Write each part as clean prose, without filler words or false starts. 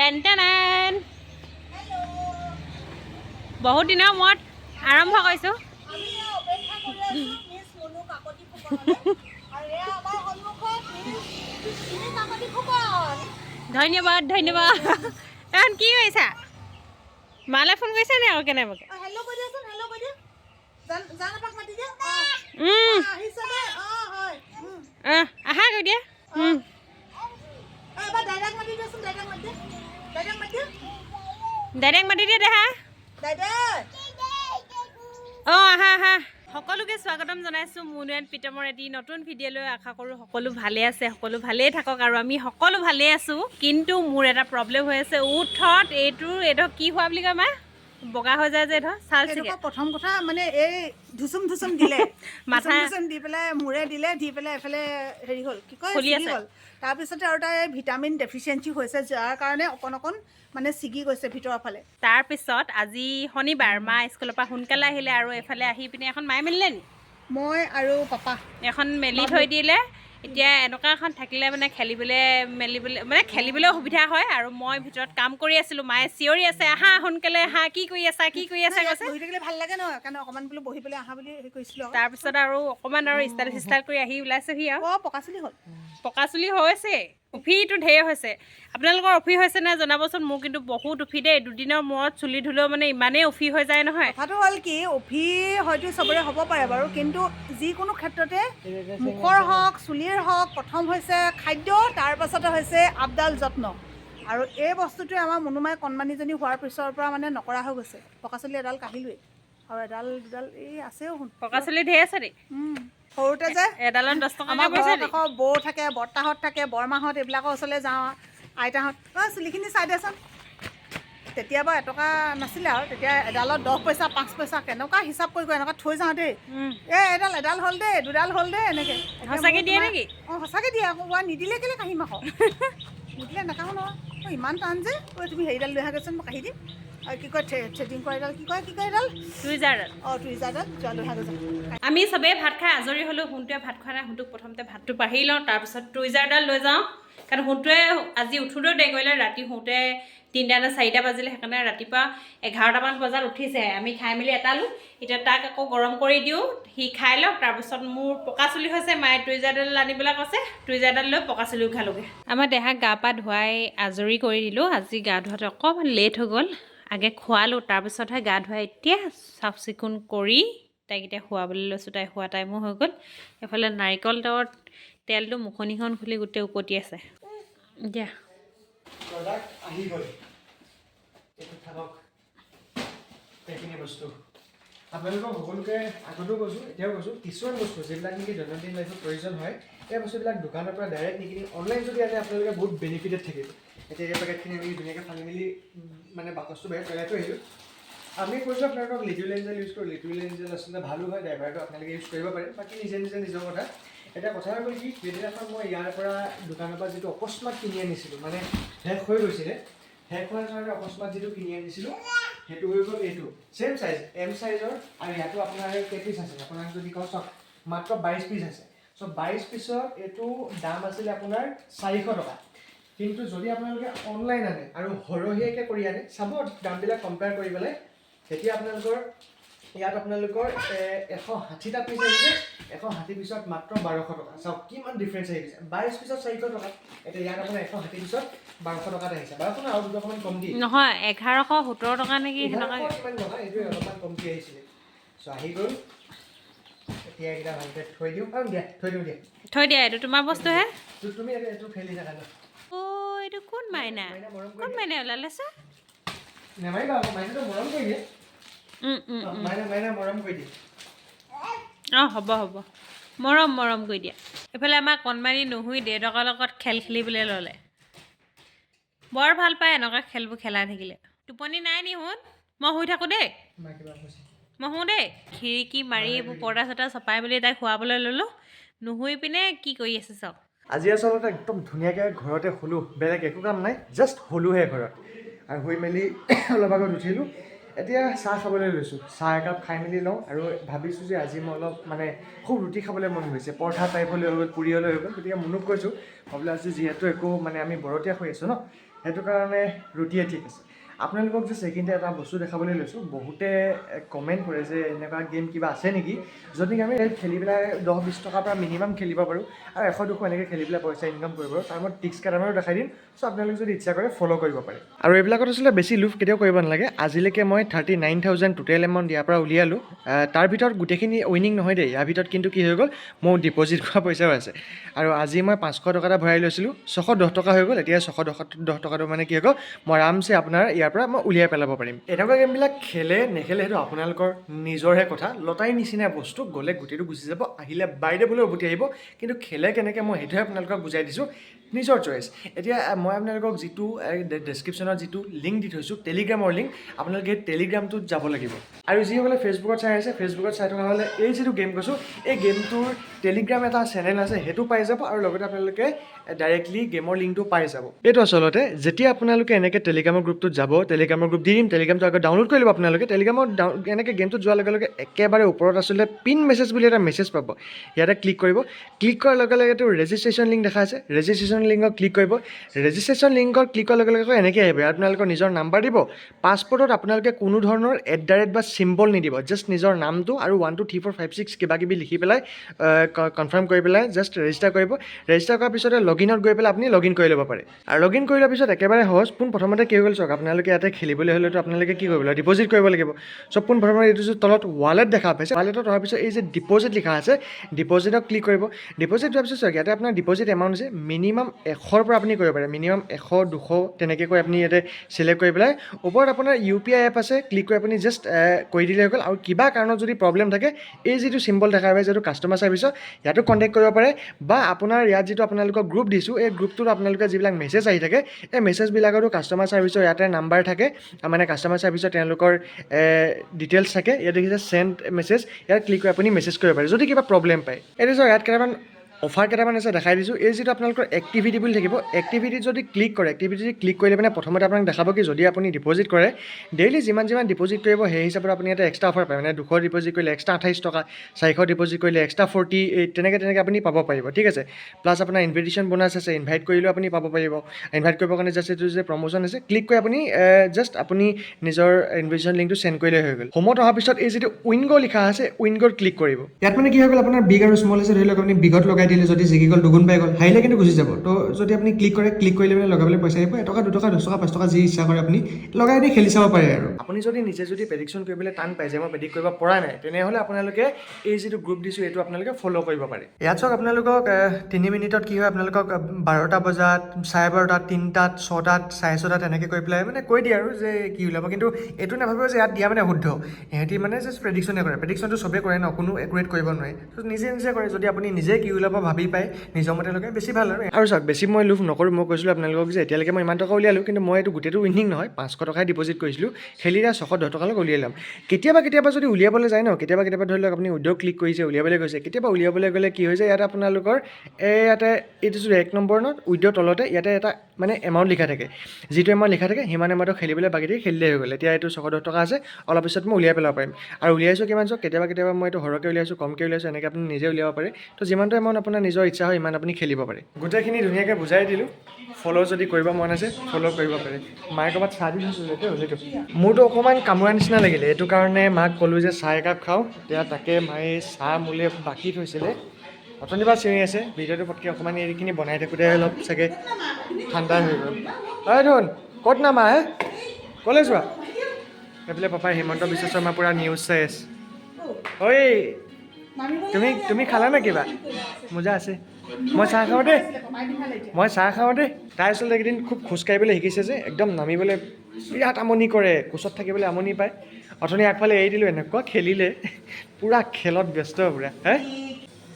Ten ten বহুত দিনৰ মূৰত আৰম্ভ কৰিছোঁ। ধন্যবাদ ধন্যবাদ। এখন কি কৰিছা? মালে ফোন কৰিছা নি আকৌ কেনেবাকে? আহা গৈ দিয়া। দাদাক মাতি দিয়া দেহা। আহা আহা। সকলোকে স্বাগতম জনাইছোঁ মুনু এণ্ড প্ৰীতমৰ এটি নতুন ভিডিঅ'লৈ। আশা কৰোঁ সকলো ভালে আছে, সকলো ভালেই থাকক আৰু আমি সকলো ভালেই আছোঁ। কিন্তু মোৰ এটা প্ৰব্লেম হৈ আছে উঠত। এইটো কি হোৱা বুলি কয় মা? বগা হৈ যায় যে এইটো ছাল ছিগে। প্ৰথম কথা মানে এই ধুচুম ধুচুম দিলে মাথা ধুচুম দি পেলাই মূৰে দিলে, দি পেলাই এফালে হেৰি হ'ল কি কয় ছিগি গ'ল। তাৰপিছতে আৰু তাৰ ভিটামিন ডেফিচিয়েঞ্চি হৈছে, যাৰ কাৰণে অকণ অকণ মানে ছিগি গৈছে ভিতৰৰ ফালে। তাৰপিছত আজি শনিবাৰ, মা স্কুলৰ পৰা সোনকালে আহিলে আৰু এইফালে আহি পিনে এখন মায়ে মেলিলে নি? মই আৰু পাপা এখন মেলি থৈ দিলে। এতিয়া এনেকুৱা এখন থাকিলে মানে খেলিবলৈ সুবিধা হয়। আৰু মই ভিতৰত কাম কৰি আছিলোঁ, মায়ে চিঞৰি আছে আহা সোনকালে আহা, কি কৰি আছা কৈছে। বহি থাকিলে ভাল লাগে নহয়, কাৰণে অকণমান বোলো বহি পেলাই আহা বুলি হেৰি কৰিছিলোঁ। তাৰপিছত আৰু অকণমান আৰু ষ্টাইল কৰি আহি ওলাইছেহি আৰু পকাচুলি হ'ল। পকাচুলি হৈছে, উফিটো ঢেৰ হৈছে। আপোনালোকৰ উফি হৈছে নে জনাবচোন। মোৰ কিন্তু বহুত উফি দেই। দুদিনৰ মূৰত চুলি ধুলেও মানে ইমানেই উফি হৈ যায় নহয়। কথাটো হ'ল কি, উফি হয়তো চবৰে হ'ব পাৰে বাৰু, কিন্তু যিকোনো ক্ষেত্ৰতে মুখৰ হওক চুলিৰ হওক, প্ৰথম হৈছে খাদ্য, তাৰপাছতে হৈছে আপডাল যত্ন। আৰু এই বস্তুটোৱে আমাৰ মনুমাই কণমানিজনী হোৱাৰ পিছৰ পৰা মানে নকৰা হৈ গৈছে। পকাচুলি এডাল কাঢ়িলোৱেই আৰু এডাল দুডাল এই আছেও। পকাচুলি ঢেৰ আছে দেই। সৰুতে যে এডালত 10 টকা আমাৰ ঘৰৰ কাষৰ বৌ থাকে, বৰ্তাহঁত থাকে, বৰমাহঁত, এইবিলাকৰ ওচৰলৈ যাওঁ। আইতাহঁত চুলিখিনি চাই দেচোন। তেতিয়া বাৰু এটকা নাছিলে আৰু, তেতিয়া এডালত 10 পইচা 5 পইচা কেনেকুৱা হিচাপ কৰি এনেকুৱা থৈ যাওঁ দেই। এডাল হ'ল দেই, দুডাল হ'ল দেই, এনেকৈ। সঁচাকৈ দিয়ে নেকি? সঁচাকৈ দিয়ে আকৌ। নিদিলে কেলৈ কাঢ়িম আকৌ। নিদিলে নাকাঢ়ো নহয়। ইমান টান যে। তুমি হেৰিডাল লৈ আহাগৈচোন, মই কাঢ়ি দিম। আৰু কি কয় থ্ৰেডিং কৰা এডাল কি কয় এডাল? টুইজাৰডাল লৈ আহাগৈচোন। আমি চবেই ভাত খাই আজৰি হ'লোঁ। সোনটোৱে ভাত খোৱা নাই। সোনটোক প্ৰথমতে ভাতটো বাঢ়ি লওঁ, তাৰপিছত টুইজাৰডাল লৈ যাওঁ। কাৰণ সোনটোৱে আজি উঠোঁতেও দেৰি কৰিলে। ৰাতি শুওঁতে 3টা নে 4টা বাজিলে, সেইকাৰণে ৰাতিপুৱা 11টামান বজাত উঠিছে। আমি খাই মেলি এটালোঁ। এতিয়া তাক আকৌ গৰম কৰি দিওঁ, সি খাই লওক। তাৰপিছত মোৰ পকাচুলি হৈছে, মায়ে টুইজাৰডাল আনিবলৈ কৈছে। টুইজাৰডাল লৈ পকাচুলি উঘালোগৈ। আমাৰ দেহাক গা পা ধুৱাই আজৰি কৰি দিলোঁ। আজি গা ধোৱাতে অকণমান লেট হৈ গ'ল। আগে খোৱালোঁ, তাৰপিছতহে গা ধুৱাই এতিয়া চাফ চিকুণ কৰি তাইক এতিয়া শুৱাবলৈ লৈছোঁ। তাই শুৱা টাইমো হৈ গ'ল। এইফালে নাৰিকল তেলটো মুখনিখন খুলি গোটেই উপতি আছে। দিয়া আহি গ'ল। এইটো থাকক সেইখিনি বস্তু। আপোনালোকক সকলোকে আগতেও কৈছোঁ, এতিয়াও কৈছোঁ, কিছুমান বস্তু যিবিলাক নেকি দৈনন্দিন লাইফত প্ৰয়োজন হয়, এই বস্তুবিলাক দোকানৰ পৰা ডাইৰেক্ট নিকিনি অনলাইন যদি আনে আপোনালোকে বহুত বেনিফিটেড থাকিব। এতিয়া এই পেকেটখিনি আমি ধুনীয়াকৈ ফালি মেলি মানে বাকচটো বাহিৰত পেলাই থৈ আহিলোঁ। আমি কৈছোঁ আপোনালোকক লিকুইড এঞ্জেল ইউজ কৰোঁ। লিকুইড এঞ্জেল আচলতে ভালো হয়, ড্ৰাইভাৰটো আপোনালোকে ইউজ কৰিব পাৰে। বাকী নিজৰ কথা। এতিয়া কথা হ'ল কি, সেইদিনাখন মই ইয়াৰ পৰা দোকানৰ পৰা যিটো অকস্মাত কিনি আনিছিলোঁ, মানে শেষ হৈ গৈছিলে, শেষ হোৱাৰ কাৰণে অকস্মাত যিটো কিনি আনিছিলোঁ সেইটো হৈ গ'ল এইটো ছেম চাইজ, M চাইজৰ। আৰু ইয়াতো আপোনাৰ কেই পিচ আছে, আপোনাক যদি কওঁ চাওক, মাত্ৰ 22 পিচ আছে। চ' 22 পিছত এইটো দাম আছিলে আপোনাৰ 400 টকা। কিন্তু যদি আপোনালোকে অনলাইন আনে আৰু সৰহীয়াকৈ কৰি আনে, চাব দামবিলাক কম্পেয়াৰ কৰি পেলাই, তেতিয়া আপোনালোকৰ ইয়াত আপোনালোকৰ 160টা পিচ আহিছে। 160 পিছত মাত্ৰ 1200 টকা। চাওক কিমান ডিফাৰেঞ্চ আহিছে। 22 পিছত 400 টকা। এতিয়া ইয়াত আপোনাৰ 160 পিছত 1200 টকাত আহিছে। 1200 আৰু 2 টকামান কম দিয়ে নহয়, 1117 টকা নেকি? কিমান টকা এইটোৱে অলপমান কমকৈ আহিছিলে। চ' আহি গ'ল। এতিয়া এইকেইটা ভালকৈ থৈ দিওঁ। থৈ দিয়া। এইটো তোমাৰ বস্তুহে। তুমি এইটো খেলি থাকা ন। এইটো কোন মাইনা ওলালে চা। নেমাৰিবা আকৌ, মাইনাটো মৰম কৰি দিয়ে। মাইনা মৰম কৰি দিয়ে। হ'ব মৰম কৰি দিয়া। এইফালে আমাৰ কণমানি নুহুই দেউতাকৰ লগত খেল খেলিবলৈ ল'লে। বৰ ভাল পায় এনেকুৱা খেলবোৰ খেলাই থাকিলে। টোপনি নাই নি শুন? মই শুই থাকোঁ দেই। মই শুওঁ দেই। খিৰিকী মাৰি এইবোৰ পৰ্দা চৰ্দা চপাই মেলি তাইক শুৱাবলৈ ল'লোঁ। নুশুই পিনে কি কৰি আছে চাওক। আজি আচলতে একদম ধুনীয়াকৈ ঘৰতে শুলোঁ। বেলেগ একো কাম নাই, জাষ্ট শুলোঁহে ঘৰত। আৰু শুই মেলি অলপ আগত উঠিলোঁ। এতিয়া চাহ খাবলৈ লৈছোঁ। চাহ একাপ খাই মেলি লওঁ। আৰু ভাবিছোঁ যে আজি মই অলপ মানে খুব ৰুটি খাবলৈ মন গৈছে। পৰঠা টাইপলৈ হৈ গ'ল, পুৰি হ'লে হৈ গ'ল। গতিকে মুনুক কৈছোঁ, ভাবিলোঁ আজি যিহেতু একো মানে আমি বৰতীয়া হৈ আছোঁ ন, সেইটো কাৰণে ৰুটিয়ে ঠিক আছে। আপোনালোকক যে ছেকেণ্ডে এটা বস্তু দেখাবলৈ লৈছোঁ, বহুতে কমেণ্ট কৰে যে এনেকুৱা গেম কিবা আছে নেকি যদি আমি খেলি পেলাই 10-20 টকাৰ পৰা মিনিমাম খেলিব পাৰোঁ আৰু 100-200 এনেকৈ খেলি পেলাই পইচা ইনকাম কৰিব পাৰোঁ। তাৰ মই টিক্স কেইটামানো দেখাই দিম, চ' আপোনালোকে যদি ইচ্ছা কৰে ফ'ল' কৰিব পাৰে। আৰু এইবিলাকত আচলতে বেছি লোভ কেতিয়াও কৰিব নালাগে। আজিলৈকে মই 39,000 টোটেল এমাউণ্ট ইয়াৰ পৰা উলিয়ালোঁ। তাৰ ভিতৰত গোটেইখিনি উইনিং নহয় দেই, ইয়াৰ ভিতৰত কিন্তু কি হৈ গ'ল, মোৰ ডিপ'জিট কৰা পইচাও আছে। আৰু আজি মই 500 টকা এটা ভৰাই লৈছিলোঁ, 610 টকা হৈ গ'ল। এতিয়া 610 টকাটো মানে কি হৈ গ'ল, মই আৰামছে আপোনাৰ ইয়াৰ পৰা মই উলিয়াই পেলাব পাৰিম। এনেকুৱা গেমবিলাক খেলে নেখেলে সেইটো আপোনালোকৰ নিজৰহে কথা। লটাৰী নিচিনা বস্তু, গ'লে গোটেইটো গুচি যাব, আহিলে বাইদে বোলে উভতি আহিব, কিন্তু খেলে কেনেকৈ মই সেইটোহে আপোনালোকক বুজাই দিছোঁ, নিজৰ চইচ। এতিয়া মই আপোনালোকক যিটো ডেছক্ৰিপশ্যনত যিটো লিংক দি থৈছোঁ, টেলিগ্ৰামৰ লিংক, আপোনালোকে সেই টেলিগ্ৰামটোত যাব লাগিব। আৰু যিসকলে ফেচবুকত চাই আছে, ফেচবুকত চাই থকা হ'লে এই যিটো গেম কৈছোঁ, এই গেমটোৰ টেলিগ্ৰাম এটা চেনেল আছে, সেইটো পাই যাব। আৰু লগতে আপোনালোকে ডাইৰেক্টলি গেমৰ লিংকটো পাই যাব। এইটো আচলতে যেতিয়া আপোনালোকে এনেকৈ টেলিগ্ৰামৰ গ্ৰুপটোত যাব, টেলিগ্ৰামৰ গ্ৰুপ দি দিম, টেলিগ্ৰামটো আগত ডাউনলোড কৰি ল'ব আপোনালোকে। টেলিগ্ৰামত এনেকৈ গেমটোত যোৱাৰ লগে লগে একেবাৰে ওপৰত আচলতে পিন মেছেজ বুলি এটা মেছেজ পাব, ইয়াতে ক্লিক কৰিব। ক্লিক কৰাৰ লগে লগে এইটো ৰেজিষ্ট্ৰেশ্যন লিংক দেখা আছে, ৰেজিষ্ট্ৰেশ্যন লিংকত ক্লিক কৰিব। ৰেজিষ্ট্ৰেশ্যন লিংকত ক্লিক কৰাৰ লগে লগে এনেকৈ আহিব, আপোনালোকৰ নিজৰ নাম্বাৰ দিব। পাছপৰ্টত আপোনালোকে কোনো ধৰণৰ @ বা চিম্বল নিদিব, জাষ্ট নিজৰ নামটো আৰু 1 2 3 4 5 6 কিবা কিবি লিখি পেলাই কনফাৰ্ম কৰি পেলাই জাষ্ট ৰেজিষ্টাৰ কৰিব। ৰেজিষ্টাৰ কৰাৰ পিছতে লগইনত গৈ পেলাই আপুনি লগইন কৰি ল'ব পাৰে। আৰু লগইন কৰি লোৱাৰ পিছত একেবাৰে সহজ, পোনপ্ৰথমতে কি হৈ গ'ল চাওক, আপোনালোকে ইয়াতে খেলিবলৈ হ'লেতো আপোনালোকে কি কৰিব লাগিব, ডিপ'জিট কৰিব লাগিব। চব পোনপ্ৰথমতে এইটো যে তলত ৱালেট দেখা পাইছে, ৱালেটত অহাৰ পিছত এই যে ডিপ'জিট লিখা আছে, ডিপ'জিটত ক্লিক কৰিব। ডিপ'জিট যোৱাৰ পিছত চাওক, ইয়াতে আপোনাৰ ডিপ'জিট এমাউণ্ট আছে, মিনিমাম 100ৰ পৰা আপুনি কৰিব পাৰে, মিনিমাম 100 200 তেনেকৈ কৈ আপুনি ইয়াতে চিলেক্ট কৰি পেলাই ওপৰত আপোনাৰ UPI এপ আছে, ক্লিক কৰি আপুনি জাষ্ট কৰি দিলে হৈ গ'ল। আৰু কিবা কাৰণত যদি প্ৰব্লেম থাকে, এই যিটো চিম্বল দেখা পায়, যিটো কাষ্টমাৰ ছাৰ্ভিচৰ, ইয়াতো কণ্টেক্ট কৰিব পাৰে। বা আপোনাৰ ইয়াত যিটো আপোনালোকক গ্ৰুপ দিছোঁ, এই গ্ৰুপটোত আপোনালোকে যিবিলাক মেছেজ আহি থাকে, এই মেছেজবিলাকতো কাষ্টমাৰ ছাৰ্ভিচৰ ইয়াতে নাম্বাৰ থাকে, মানে কাষ্টমাৰ ছাৰ্ভিচৰ তেওঁলোকৰ ডিটেইলছ থাকে। ইয়াত দেখিছে চেণ্ড মেছেজ, ইয়াত ক্লিক কৰি আপুনি মেছেজ কৰিব পাৰে যদি কিবা প্ৰব্লেম পায়। এইটো চাওক, ইয়াত কেইটামান অফাৰ কেইটামান আছে, দেখাই দিছোঁ। এই যিটো আপোনালোকৰ এক্টিভিটি বুলি থাকিব, এক্টিভিটিত যদি ক্লিক কৰে, এক্টিভিটি ক্লিক কৰিলে মানে প্ৰথমতে আপোনাক দেখাব কি, যদি আপুনি ডিপ'জিট কৰে, ডেইলি যিমান ডিপ'জিট কৰিব সেই হিচাপত আপুনি এটা এক্সট্ৰা অফাৰ পায়। মানে 200 ডিপ'জিট কৰিলে এক্সট্ৰা 28 টকা, 400 ডিপ'জিট কৰিলে এক্সট্ৰা 48, তেনেকৈ আপুনি পাব পাৰিব, ঠিক আছে। প্লাছ আপোনাৰ ইনভিটেশ্যন বোনাছ আছে, ইনভাইট কৰিলেও আপুনি পাব পাৰিব। ইনভাইট কৰিবৰ কাৰণে জাষ্ট এইটো যে প্ৰমোশ্যন আছে, ক্লিক কৰি আপুনি জাষ্ট আপুনি নিজৰ ইনভিটেশ্যন লিংকটো চেণ্ড কৰিলে হৈ গ'ল। হোমত অহাৰ পিছত এই যিটো উইনগ' লিখা আছে, উইনগ'ত ক্লিক কৰিব। ইয়াত মানে কি হৈ গ'ল, আপোনাৰ বিগ আৰু স্মল আছে, ধৰি লওক আপুনি বিগত লগাই দিলে, যদি জিকি গ'ল দুগুণ পাই গ'ল, হাৰিলে কিন্তু গুচি যাব। তো যদি আপুনি ক্লিক কৰে, ক্লিক কৰিলে মানে লগাবলৈ পইচা আহিব, 1 টকা 2 টকা 10 টকা 5 টকা যি ইচ্ছা কৰে আপুনি লগাই দি খেলি চাব পাৰে। আৰু আপুনি যদি নিজে প্ৰেডিকশ্যন কৰিবলৈ টান পায় যে মই প্ৰেডিক্ট কৰিব পৰা নাই, তেনেহ'লে আপোনালোকে এই যিটো গ্ৰুপ দিছোঁ, এইটো আপোনালোকে ফ'ল' কৰিব পাৰে। ইয়াত চাওক, আপোনালোকক 3 মিনিটত কি হয়, আপোনালোকক 12টা বজাত, 12:30, 3টাত, 6টাত, 6:30 তেনেকৈ কৰি পেলাই মানে কৈ দিয়ে আৰু যে কি ওলাব। কিন্তু এইটো নাভাবিব যে ইয়াত দিয়া মানে শুদ্ধ, সিহঁতি মানে জাষ্ট প্ৰেডিকশ্যনে কৰে। প্ৰেডিকশ্যনটো চবেই কৰে ন, কোনো একুৰেট কৰিব নোৱাৰে, তো নিজে কৰে। যদি আপুনি নিজে কি ওলাব ভাবি পায়, নিজৰ মতে লগাই বেছি ভাল। আৰু চাওক, বেছি মই লোভ নকৰোঁ। মই কৈছিলোঁ আপোনালোকক যে এতিয়ালৈকে মই ইমান টকা উলিয়ালোঁ, কিন্তু মই এইটো গোটেইটো উইনিং নহয়, 500 টকাই ডিপ'জিট কৰিছিলোঁ, খেলিলে 610 টকালৈকে উলিয়াই ল'ম। কেতিয়াবা যদি উলিয়াবলৈ যায় ন, কেতিয়াবা ধৰি লওক আপুনি উইড্ৰ' ক্লিক কৰিছে, উলিয়াবলৈ গৈছে, কেতিয়াবা উলিয়াবলৈ গ'লে কি হৈছে, ইয়াতে আপোনালোকৰ ইয়াতে এইটো 1 নম্বৰ নত উইড্ৰ' তলতে ইয়াতে এটা মানে এমাউণ্ট লিখা থাকে, যিটো এমাউণ্ট লিখা থাকে সিমান এমাউণ্টত খেলিবলৈ বাকী দি খেলিলে হৈ গ'ল। এতিয়া এইটো 610 টকা আছে, অলপ পিছত মই উলিয়াই পেলাব পাৰিম। আৰু উলিয়াইছোঁ কিমান চাওক, কেতিয়াবা মই এইটো সৰহকৈ উলিয়াইছোঁ, কমকৈ উলিয়াইছোঁ, এনেকৈ আপুনি নিজে উলিয়াব পাৰে। তো যিমানটো এমাউণ্ট আপোনাৰ নিজৰ ইচ্ছা হয়, ইমান আপুনি খেলিব পাৰে। গোটেইখিনি ধুনীয়াকৈ বুজাই দিলোঁ। ফ'ল' যদি কৰিব মন আছে, ফ'ল' কৰিব পাৰে। মায়ে ক'ৰবাত চাহ দি থৈছোঁ সেইটো মোৰতো অকণমান কামোৰা নিচিনা লাগিলে, এইটো কাৰণে মাক ক'লোঁ যে চাহ একাপ খাওঁ। এতিয়া তাকে মায়ে চাহ মোলৈ বাকি থৈছিলে, অথনিৰ পৰা চিঞৰি আছে। ভিডিঅ'টো পটকৈ অকণমান এইখিনি বনাই থাকোঁতে অলপ চাগে ঠাণ্ডা হৈ গ'ল। ধুন ক'ত নামা ক'লৈ যোৱা? এইফালে পাপাই হিমন্ত বিশ্ব শৰ্মা পূৰা নিউজ চাই আছে। ঐ তুমি খালা নে কিবা? মোজা আছে, মই চাহ খাওঁ দেই। তাই আচলতে এইকেইদিন খুব খোজকাঢ়িবলৈ শিকিছে যে, একদম নামিবলৈ বিৰাট আমনি কৰে, কোচত থাকিবলৈ আমনি পায়। অথনি আগফালে এৰি দিলোঁ, এনেকুৱা খেলিলে, পূৰা খেলত ব্যস্ত পূৰা।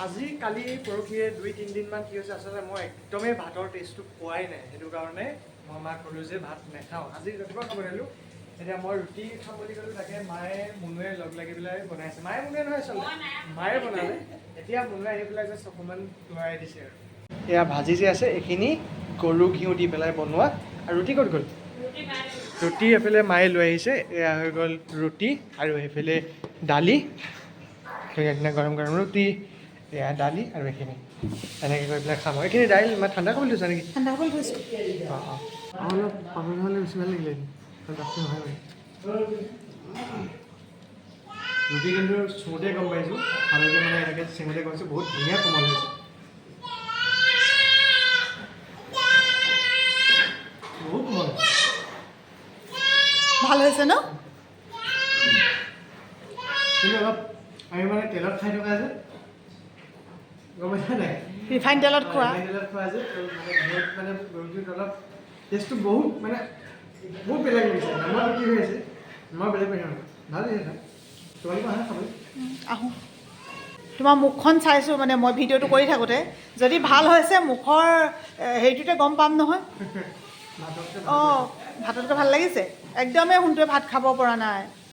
আজি কালি পৰহিয়ে 2-3 দিনমান কি হৈছে, আচলতে মই একদমেই ভাতৰ টেষ্টটো পোৱাই নাই। সেইটো কাৰণে মই মাক ক'লোঁ যে ভাত নাখাওঁ, আজি ৰাতিপুৱা খাব দিলোঁ। এতিয়া মই ৰুটি খাম বুলি ক'লোঁ, তাকে মায়ে মুনুৱে লগ লাগি পেলাই বনাইছে। মুনুৱে নহয় আচলতে মায়ে বনালে। এতিয়া মুনুৱে আহি পেলাই জাষ্ট অকণমান লৰাই দিছে। আৰু এয়া ভাজি যে আছে, এইখিনি গৰু ঘিউ দি পেলাই বনোৱা। আৰু ৰুটি ক'ত গ'ল? ৰুটি এফালে মায়ে লৈ আহিছে, এয়া হৈ গ'ল ৰুটি। আৰু সেইফালে দালি, ধুনীয়া গৰম ৰুটি, এয়া দালি আৰু এইখিনি এনেকৈ কৰি পেলাই খাম। এইখিনি দাইল মানে ঠাণ্ডা কৰিবলৈ থৈছা নেকি? ঠাণ্ডা কৰিবলৈ থৈছোঁ। অঁ অলপ পাতল হ'লে বেছি ভাল লাগিলে ডাঠটো নহয় মানে ৰুটি কিন্তু চুমতে গম পাইছোঁ ভালকৈ মানে এনেকৈ চিমতে গম পাইছোঁ বহুত ধুনীয়া কোমল হৈছে বহুত কোমল ভাল হৈছে ন কিন্তু অলপ আমি মানে তেলত খাই থকা যে গম পাইছা নাই ৰিফাইন তেলত খোৱা ৰিফাইন তেলত খোৱা যে মানে ঘৰত মানে ৰুটিত অলপ টেষ্টটো বহুত মানে বহুত বেলেগ লাগিছে আমাৰ কি হৈ আছে আমাৰ বেলেগ বেলেগ ভাল লাগিছে খাই তোমালোকে আহা খাবলৈ আহোঁ তোমাৰ মুখখন চাইছোঁ মানে মই ভিডিঅ'টো কৰি থাকোঁতে যদি ভাল হৈছে মুখৰ হেৰিটোতে গম পাম নহয় ভাততকৈ অঁ ভাততকৈ ভাল লাগিছে একদমেই সোনটোৱে ভাত খাব পৰা নাই